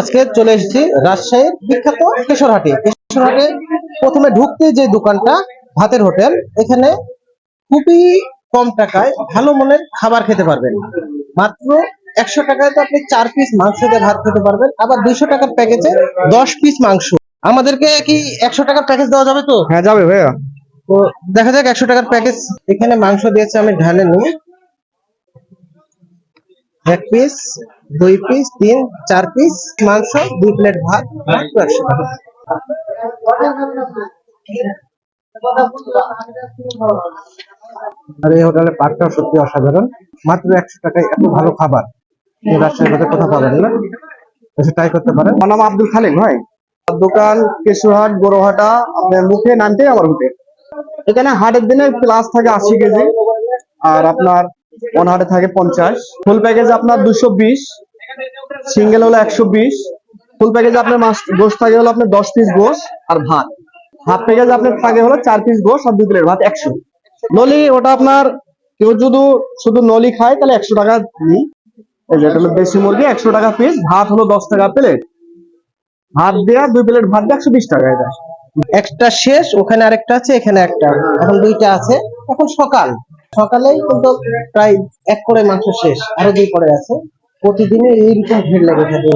আজকে চলে এসেছি রাজশাহীর বিখ্যাত কেশরহাটে। কেশরহাটে প্রথমে ঢুকতে যে দোকানটা ভাতের হোটেল, এখানে খুবই কম টাকায় ভালো মানের খাবার খেতে পারবেন। মাত্র 100 টাকায় তো আপনি 4 পিস মাংস দিয়ে ভাত খেতে পারবেন, আবার 200 টাকার প্যাকেজে 10 পিস মাংস। আমাদেরকে কি 100 টাকার প্যাকেজ দেওয়া যাবে তো? হ্যাঁ যাবে ভাইয়া। তো দেখা যাক 100 টাকার প্যাকেজ। এখানে মাংস দিয়েছে, আমি ঢালে নিই। 1 পিস, 2 পিস, 3, 4 পিস মাংস, 2 প্লেট ভাত, মাত্র 100 টাকা। আর এই হোটেলের পাটটা সত্যি অসাধারণ। মাত্র 100 টাকায় এত ভালো খাবার রাজশাহীর মধ্যে কোথাও পাবেন না। এসে ট্রাই করতে পারেন। আমার নাম আব্দুল খালেক ভাই। দোকান কেশুহাট গরুহাটা, আপনার মুখে নামতেই আমার হোটেল। এখানে হাটের দিনে প্লাস থাকে 80 কেজি, আর আপনার অন হাটে থাকে 50। ফুল প্যাকেজ আপনার 220, সিঙ্গেল হলো 120। ফুল প্যাকেজ আপনার মাছ গোশ থাকে হলো আপনার 10 পিস গোশ আর ভাত। হাফ প্যাকেজ আপনার থাকে হলো 4 পিস গোশ আর 2 প্লেট ভাত 100। নলি ওটা আপনার কেউ যদি শুধু নলি খায় তাহলে 100 টাকা নিই। এই যে এটা হলো দেশি মুরগি, 100 টাকা পিস। ভাত হলো 10 টাকা প্লেট। ভাত দেওয়া 2 প্লেট ভাত দিয়ে 120 টাকা। এটা একটা শেষ, ওখানে আরেকটা আছে, এখানে একটা, এখন দুইটা আছে। এখন সকালেই কিন্তু প্রায় 1 করে মাংস শেষ, আরো 2 করে আছে। প্রতিদিনই এইরকম ভিড় লেগে থাকে।